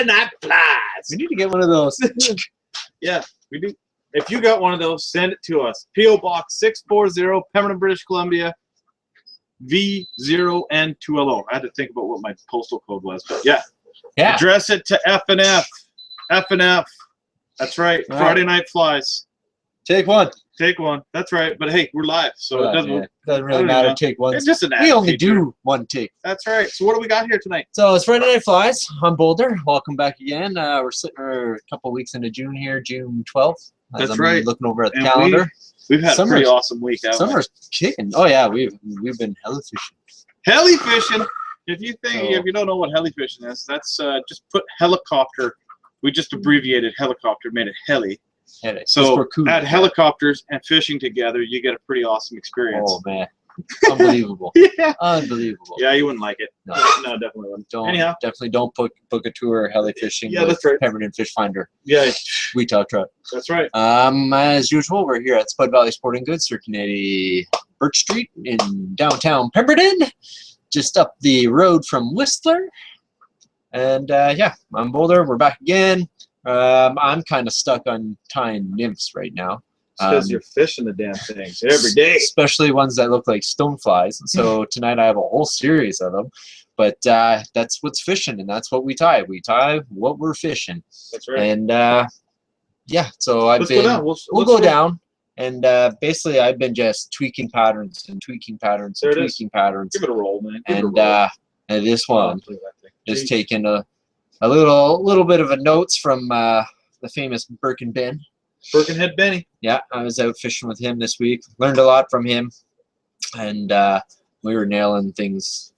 night flies. We need to get one of those. Yeah, we do. If you got one of those, send it to us. P.O. Box 640, Pemberton, British Columbia, V0N2LO. I had to think about what my postal code was, but yeah. Address it to F&F. F&F. That's right. All Friday Night Flies. Take one. Take one. That's right. But hey, we're live, so it doesn't really matter. Take one. It's just an we only feature. do one take. That's right. So what do we got here tonight? So it's Friday Night Flies. I'm Boulder. Welcome back again. We're sitting a couple weeks into June here, June 12th. That's right. Looking over at the calendar. We've had a pretty awesome week. Summer's kicking. Oh yeah, we've been heli fishing. Heli fishing. If you don't know what heli fishing is, that's just put helicopter. We just abbreviated helicopter, made it heli. So add helicopters and fishing together, you get a pretty awesome experience. Oh man, unbelievable! Yeah, unbelievable. Yeah, you wouldn't like it. No, definitely wouldn't. Definitely don't book a tour heli fishing. Yeah, that's right. Pemberton Fish Finder. Yeah, we talk trout. That's right. As usual, we're here at Spud Valley Sporting Goods, circling 80 Birch Street in downtown Pemberton, just up the road from Whistler. And yeah, I'm Boulder. We're back again. I'm kind of stuck on tying nymphs right now. Because you're fishing the damn things every day. Especially ones that look like stoneflies. So tonight I have a whole series of them. But that's what's fishing, and that's what we tie. We tie what we're fishing. That's right. And yeah, so Let's go down. We'll go down. And basically I've been just tweaking patterns and tweaking patterns and tweaking patterns. Give it a roll, man. And this one is taking a little bit of a notes from the famous Birkenhead Benny. Yeah, I was out fishing with him this week. Learned a lot from him, and we were nailing things.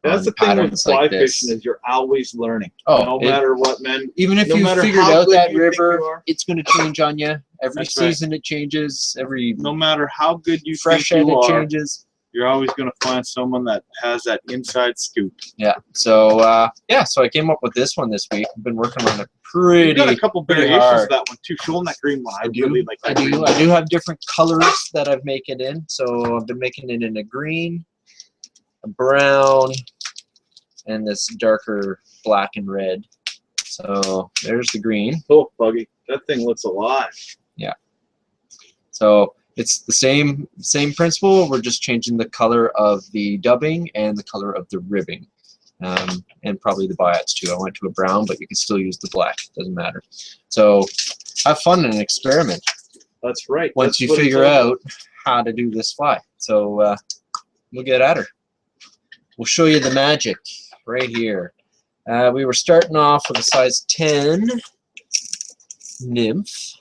That's the thing with fly fishing is you're always learning. Oh, no matter what, man. Even if you figured out that river, it's going to change on you. Every season it changes. No matter how good you fresh think you it are, changes. You're always going to find someone that has that inside scoop. Yeah. So yeah. So I came up with this one this week. I've been working on it pretty. You got a couple variations of that one too. Show them that green one. I really like that. I do have different colors that I've made it in. So I've been making it in a green, a brown, and this darker black and red. So there's the green. Oh, buggy. That thing looks alive. Yeah. So it's the same principle. We're just changing the color of the dubbing and the color of the ribbing, and probably the biots too. I went to a brown, but you can still use the black. Doesn't matter. So have fun and experiment. That's right. Once you figure out how to do this fly, so we'll get at her. We'll show you the magic right here. We were starting off with a size 10 nymph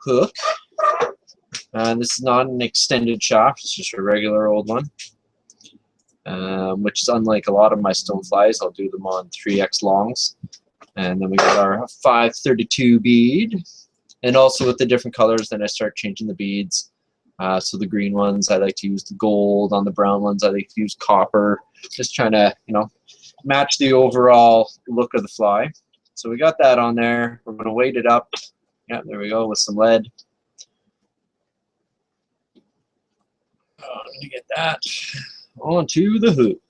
hook. This is not an extended shaft, it's just a regular old one, which is unlike a lot of my stoneflies. I'll do them on 3x longs. And then we got our 532 bead, and also with the different colors then I start changing the beads. So the green ones I like to use the gold, on the brown ones I like to use copper, just trying to match the overall look of the fly. So we got that on there. We're going to weight it up. Yeah, there we go, with some lead. I'm going to get that onto the hook.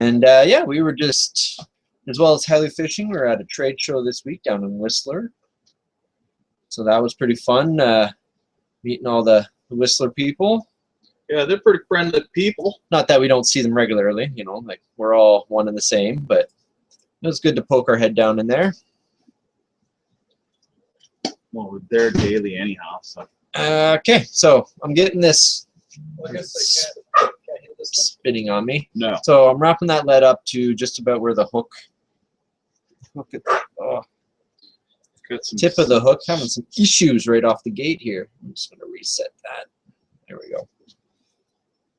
And yeah, we were just, as well as heli fishing, we were at a trade show this week down in Whistler. So that was pretty fun, meeting all the Whistler people. Yeah, they're pretty friendly people. Not that we don't see them regularly, like we're all one and the same, but it was good to poke our head down in there. Well, we're there daily anyhow, so. Okay, so I'm getting this. I guess I can't hit this spinning on me. No. So I'm wrapping that lead up to just about where the hook tip of the hook, having some issues right off the gate here. I'm just going to reset that. There we go.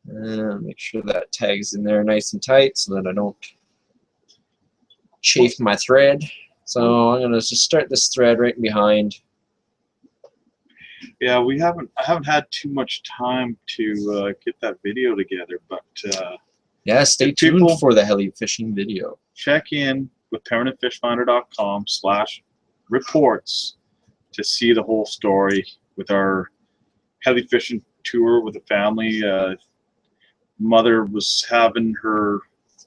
And make sure that tags in there nice and tight so that I don't chafe my thread. So I'm going to just start this thread right behind. Yeah, I haven't had too much time to get that video together, but yeah, stay tuned for the heli fishing video. Check in with PembertonFishFinder.com/reports to see the whole story with our heli fishing tour with the family. Mother was having her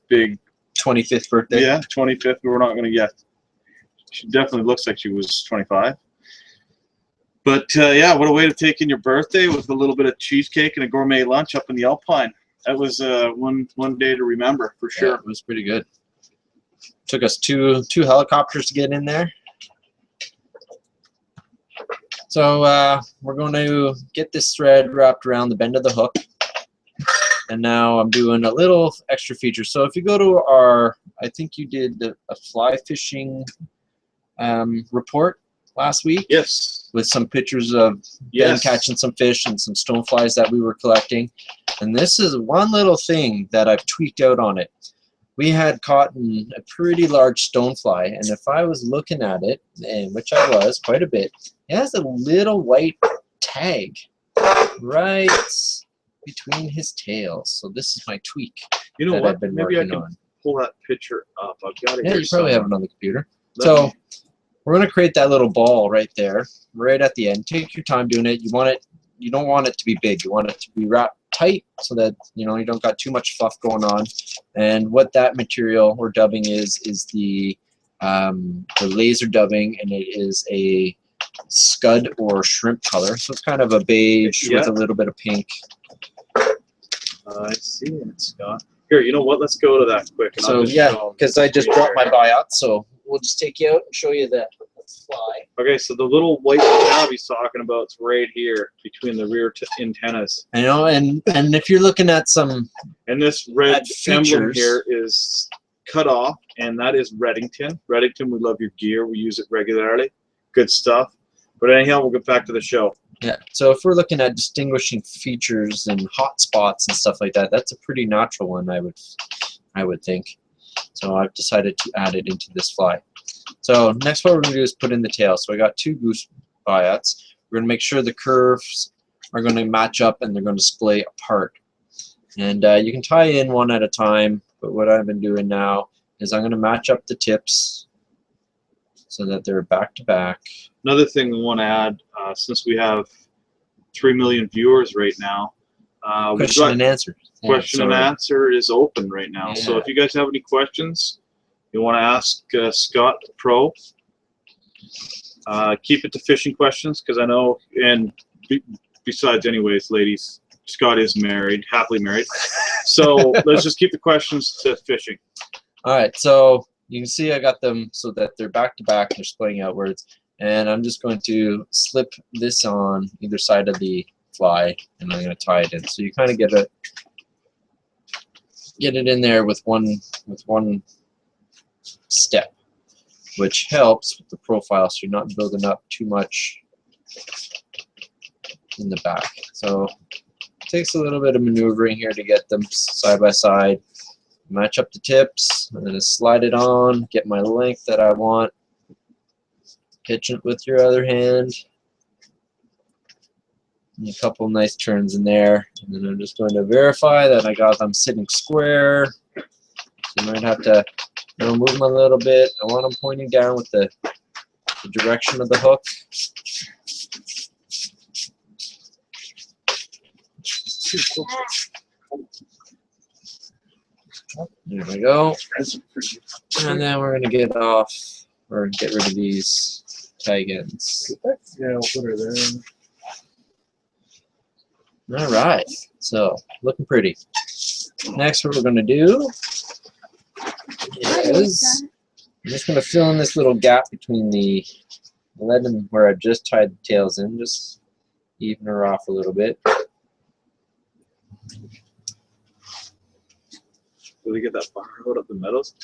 big 25th birthday. Yeah, 25th. We're not going to get. She definitely looks like she was 25. But yeah, what a way to take in your birthday with a little bit of cheesecake and a gourmet lunch up in the Alpine. That was one day to remember for sure. Yeah, it was pretty good. Took us two helicopters to get in there. So we're going to get this thread wrapped around the bend of the hook. And now I'm doing a little extra feature. So if you go to our, I think you did a fly fishing report last week. Yes. With some pictures of Ben catching some fish and some stoneflies that we were collecting. And this is one little thing that I've tweaked out on it. We had caught a pretty large stonefly, and if I was looking at it, and which I was quite a bit, it has a little white tag right between his tails. So this is my tweak. You know that what? I've been Maybe I working can on. pull that picture up. I've got it. Yeah, here you probably somewhere. have it on the computer. So we're going to create that little ball right there, right at the end. Take your time doing it. You don't want it to be big. You want it to be wrapped tight so that you don't got too much fluff going on. And what that material or dubbing is the laser dubbing, and it is a scud or shrimp color. So it's kind of a beige with a little bit of pink. I see it, Scott. Here, you know what? Let's go to that quick. And So yeah, because I just dropped my biots, so we'll just take you out and show you the fly. Okay, so the little white tab he's talking about is right here between the rear antennas. I know, and if you're looking at some, and this red emblem features here is cut off, and that is Reddington. Reddington, we love your gear. We use it regularly. Good stuff. But anyhow, we'll get back to the show. Yeah, so if we're looking at distinguishing features and hot spots and stuff like that, that's a pretty natural one, I would think. So I've decided to add it into this fly. So next what we're going to do is put in the tail. So I got 2 goose biots. We're going to make sure the curves are going to match up and they're going to splay apart. And you can tie in one at a time, but what I've been doing now is I'm going to match up the tips so that they're back to back. Another thing we want to add, since we have 3 million viewers right now, Question and answer. Question and answer is open right now. Yeah. So if you guys have any questions you want to ask Scott Pro, keep it to fishing questions, because I know, and besides, anyways, ladies, Scott is married, happily married. So let's just keep the questions to fishing. All right, so you can see I got them so that they're back to back, they're splaying outwards, and I'm just going to slip this on either side of the fly, and I'm going to tie it in. So you kind of get it in there with one step, which helps with the profile, so you're not building up too much in the back. So it takes a little bit of maneuvering here to get them side by side. Match up the tips, and then slide it on, get my length that I want, pitch it with your other hand, and a couple nice turns in there, and then I'm just going to verify that I got them sitting square. So I might have to move them a little bit. I want them pointing down with the direction of the hook. There we go. And then we're going to get off, or get rid of these tag ends. Yeah, I'll put her there. All right, so looking pretty. Next, what we're going to do is I'm just going to fill in this little gap between the lead and where I just tied the tails in, just even her off a little bit. Do we get that bar out of the metals?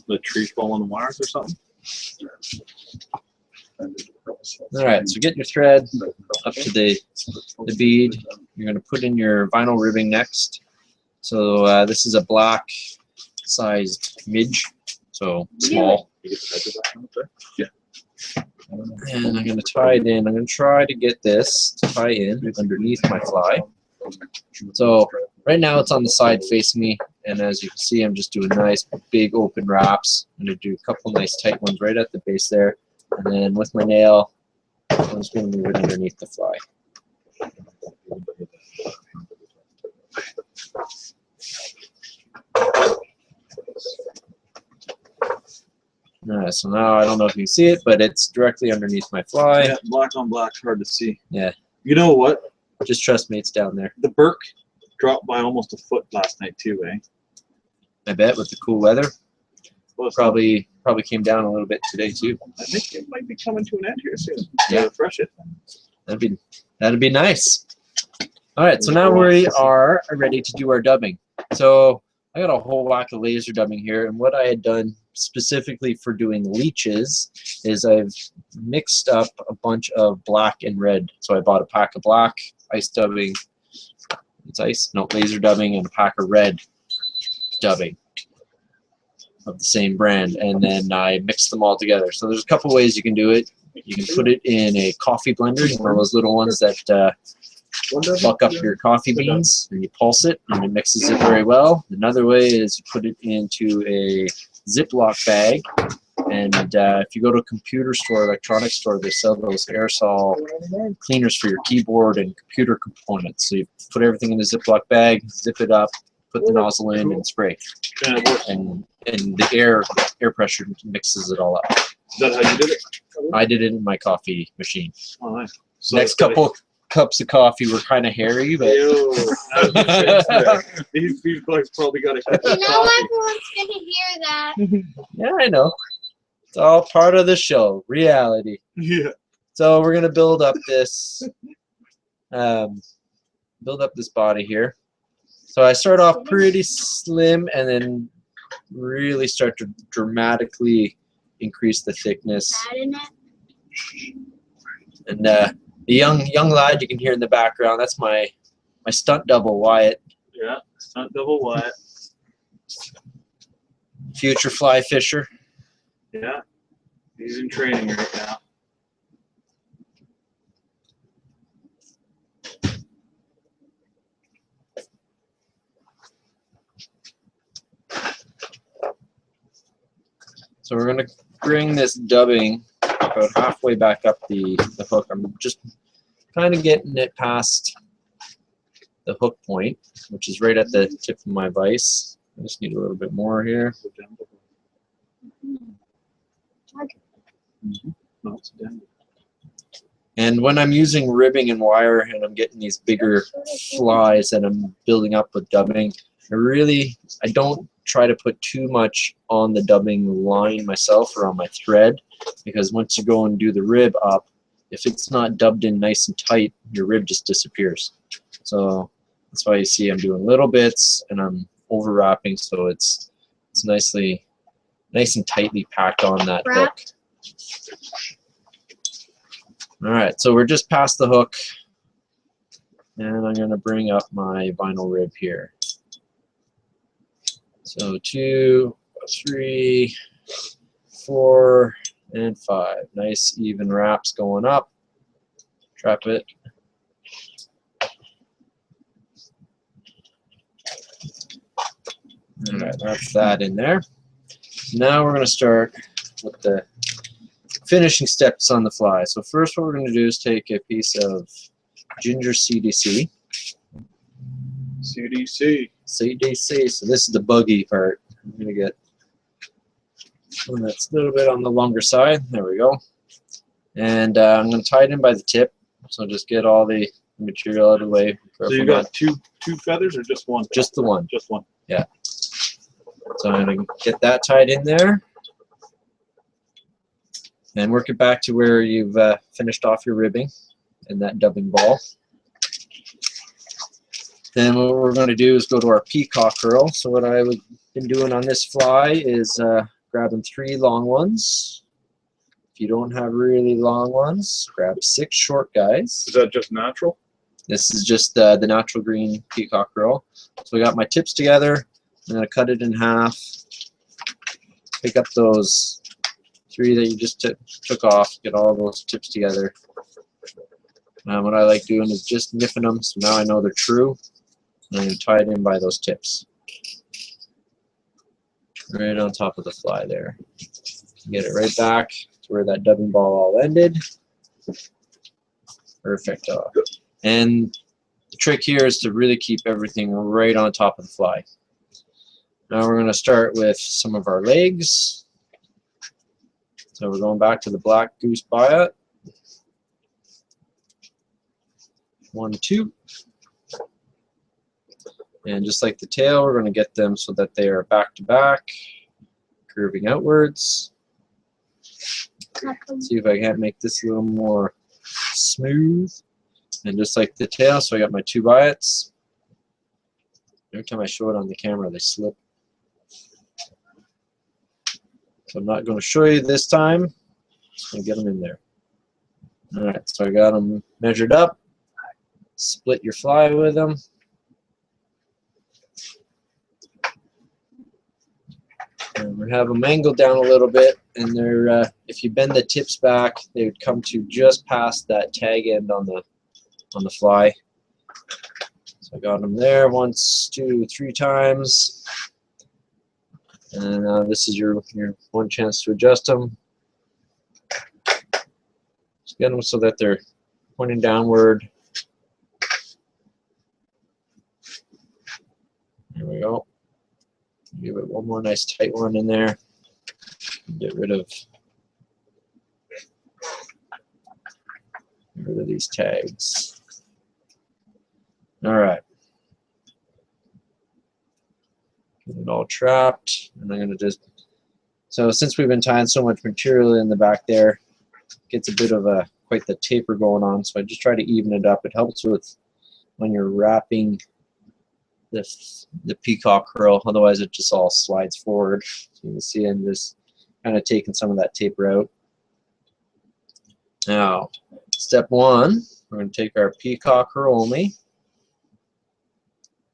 The tree fall on the wires or something? Alright, so get your thread up to the bead. You're going to put in your vinyl ribbing next. So this is a black sized midge, so small. Yeah. And I'm going to tie it in. I'm going to try to get this to tie in underneath my fly. So right now it's on the side facing me, and as you can see, I'm just doing nice big open wraps. I'm going to do a couple nice tight ones right at the base there, and then with my nail I'm just going to move it underneath the fly. Alright, so now I don't know if you can see it, but it's directly underneath my fly. Yeah, black on black, hard to see. Yeah. You know what? Just trust me, it's down there. The Birk dropped by almost a foot last night too, eh? I bet with the cool weather. Well, Probably came down a little bit today too. I think it might be coming to an end here soon. Yeah. Refresh it. That'd be nice. All right, so now we are ready to do our dubbing. So I got a whole whack of laser dubbing here, and what I had done specifically for doing leeches is I've mixed up a bunch of black and red. So I bought a pack of black ice dubbing. It's ice, no, laser dubbing, and a pack of red dubbing of the same brand, and then I mixed them all together. So there's a couple ways you can do it. You can put it in a coffee blender, one of those little ones that buck up your coffee beans, and you pulse it, and it mixes it very well. Another way is you put it into a Ziploc bag, and if you go to a computer store, electronics store, they sell those aerosol cleaners for your keyboard and computer components. So you put everything in the Ziploc bag, zip it up, put the nozzle in, and spray. And the air pressure mixes it all up. Is that how you did it? I did it in my coffee machine. Oh, nice. So Next couple cups of coffee were kind of hairy, but these guys probably got a cup You of know coffee. everyone's gonna hear that. yeah, I know. It's all part of the show, reality. Yeah. So we're gonna build up this body here. So I start off pretty slim and then really start to dramatically increase the thickness. That in it. And the young lad you can hear in the background, that's my stunt double Wyatt. Yeah, stunt double Wyatt. Future fly fisher. Yeah, he's in training right now. So we're going to bring this dubbing about halfway back up the hook. I'm just kind of getting it past the hook point, which is right at the tip of my vise. I just need a little bit more here. And when I'm using ribbing and wire and I'm getting these bigger flies that I'm building up with dubbing, I don't try to put too much on the dubbing line myself or on my thread, because once you go and do the rib up, if it's not dubbed in nice and tight, your rib just disappears. So that's why you see I'm doing little bits and I'm overwrapping so it's nice and tightly packed on that hook. All right, so we're just past the hook, and I'm going to bring up my vinyl rib here. So 2, 3, 4, and 5. Nice even wraps going up. Trap it. All right, that's that in there. Now we're going to start with the finishing steps on the fly. So first what we're going to do is take a piece of ginger CDC. CDC. CDC. So this is the buggy part. I'm going to get one that's a little bit on the longer side. There we go. And I'm going to tie it in by the tip. So just get all the material out of the way. So you got two feathers or just one? Just the one. Just one. Yeah. So I'm going to get that tied in there. And work it back to where you've finished off your ribbing and that dubbing ball. Then what we're going to do is go to our Peacock Girl. So what I've been doing on this fly is grabbing 3 long ones. If you don't have really long ones, grab 6 short guys. Is that just natural? This is just the natural green Peacock Girl. So I got my tips together. I'm going to cut it in half. Pick up those 3 that you just took off. Get all those tips together. What I like doing is just nipping them, so now I know they're true. And I'm going to tie it in by those tips. Right on top of the fly there. Get it right back to where that dubbing ball all ended. Perfect. And the trick here is to really keep everything right on top of the fly. Now we're going to start with some of our legs. So we're going back to the black goose biot. 1, 2. And just like the tail, we're going to get them so that they are back to back, curving outwards. See if I can't make this a little more smooth. And just like the tail, so I got my 2 biots. Every time I show it on the camera, they slip. So I'm not going to show you this time. Just going to get them in there. Alright, so I got them measured up. Split your fly with them. And we have them angled down a little bit, and they're if you bend the tips back, they would come to just past that tag end on the fly. So I got them there 1, 2, 3 times, and this is your one chance to adjust them. Just get them so that they're pointing downward. There we go. Give it one more nice tight one in there. Get rid of these tags. All right. Get it all trapped, and I'm going to just. So since we've been tying so much material in the back there, it gets a bit of quite the taper going on. So I just try to even it up. It helps with when you're wrapping the peacock curl, otherwise it just all slides forward. So you can see I'm just kind of taking some of that taper out. Now, step 1, we're going to take our peacock curl only,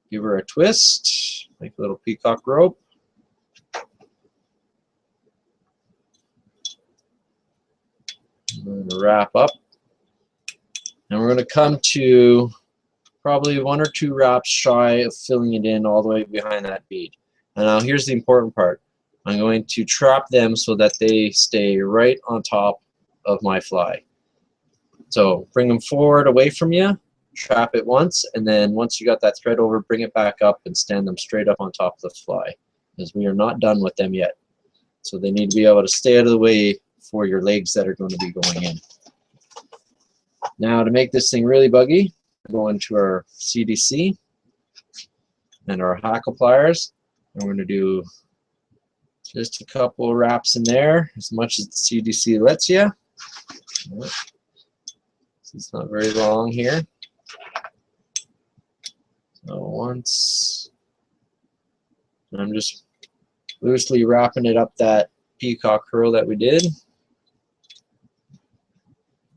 give her a twist, make a little peacock rope. We're going to wrap up, and we're going to come to probably 1 or 2 wraps shy of filling it in all the way behind that bead. And now here's the important part. I'm going to trap them so that they stay right on top of my fly. So bring them forward away from you, trap it once, and then once you got that thread over, bring it back up and stand them straight up on top of the fly, because we are not done with them yet. So they need to be able to stay out of the way for your legs that are going to be going in. Now to make this thing really buggy, go into our CDC and our hackle pliers, and we're going to do just a couple of wraps in there, as much as the CDC lets you. It's not very long here. So once, I'm just loosely wrapping it up that peacock curl that we did.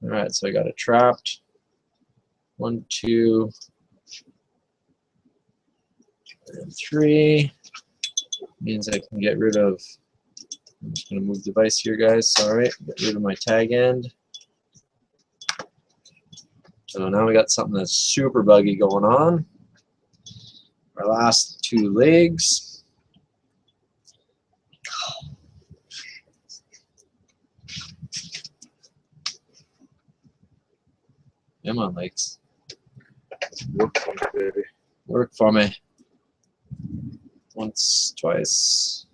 All right, so I got it trapped. 1, 2, and 3. Means I can get rid of. I'm just going to move the vise here, guys. Sorry, get rid of my tag end. So now we got something that's super buggy going on. Our last 2 legs. Come on, legs. Work for me, baby. Work for me. Once, twice.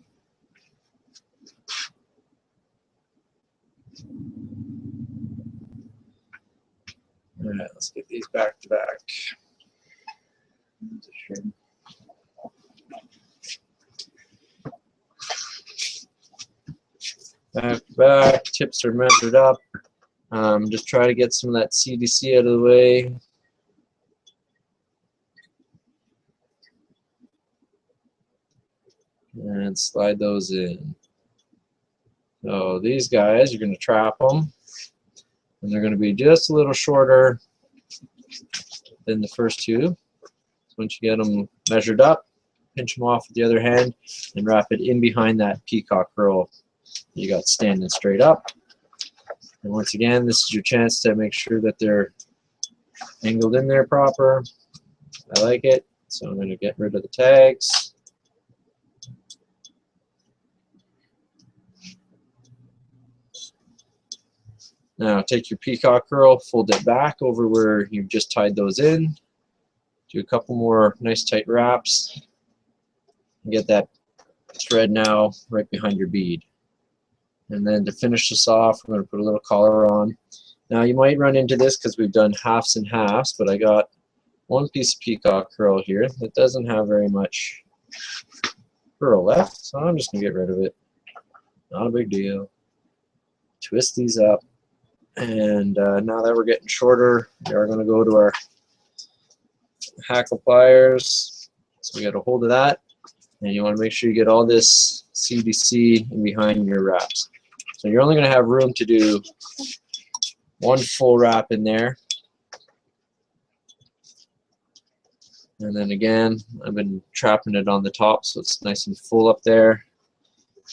All right, let's get these back to back. Back to back. Tips are measured up. Just try to get some of that CDC out of the way. And slide those in. So these guys, you're going to trap them, and they're going to be just a little shorter than the first 2. So once you get them measured up, pinch them off with the other hand, and wrap it in behind that peacock curl you got standing straight up. And once again, this is your chance to make sure that they're angled in there proper. I like it, so I'm going to get rid of the tags. Now take your peacock curl, fold it back over where you've just tied those in, Do a couple more nice tight wraps. Get that thread now right behind your bead. And then to finish this off, we're going to put a little collar on. Now you might run into this because we've done halves and halves, but I got one piece of Peacock Girl here that doesn't have very much herl left, so I'm just going to get rid of it. Not a big deal. Twist these up. And now that we're getting shorter, we're going to go to our hackle pliers. So we got a hold of that. And you want to make sure you get all this CDC in behind your wraps. So you're only going to have room to do one full wrap in there. And then again, I've been trapping it on the top so it's nice and full up there.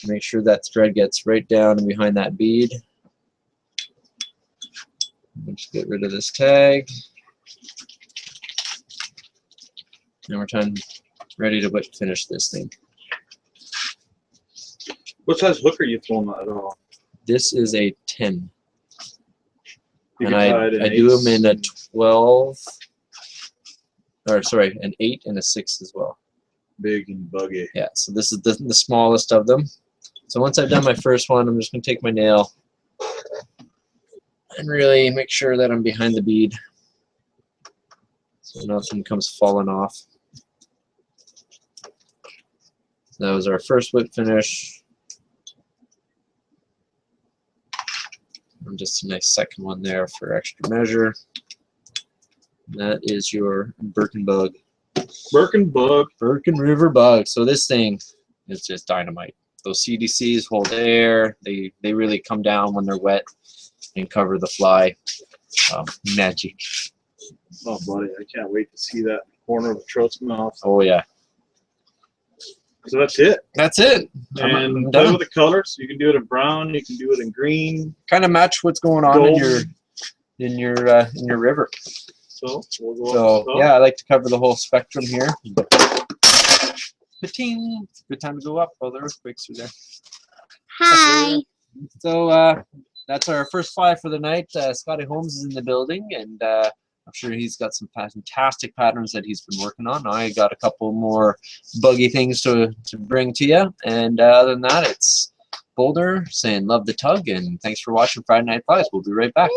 Make sure that thread gets right down and behind that bead. Just get rid of this tag. And we're ready to finish this thing. What size hook are you throwing at all? This is a 10. You And can tie it in I do eights. them in a 12, or sorry, an 8 and a 6 as well. Big and buggy. Yeah, so this is the smallest of them. So once I've done my first one, I'm just going to take my nail and really make sure that I'm behind the bead so nothing comes falling off. That was our first whip finish. And just a nice second one there for extra measure. And that is your Birken Bug. Birken Bug. Birken River Bug. So this thing is just dynamite. Those CDCs hold air. They really come down when they're wet and cover the fly. Magic. Oh, buddy, I can't wait to see that corner of the trout's mouth. Oh yeah. So that's it. That's it. And I'm play done. with the colors. You can do it in brown. You can do it in green. Kind of match what's going on Gold. in your river. So we'll go So up the top. yeah, I like to cover the whole spectrum here. Pating. It's a good time to go up. Oh, the earthquakes are there. Hi. So that's our first fly for the night. Scotty Holmes is in the building, and I'm sure he's got some fantastic patterns that he's been working on. I got a couple more buggy things to bring to you, and other than that, it's Boulder saying love the tug, and thanks for watching Friday Night Flies. We'll be right back.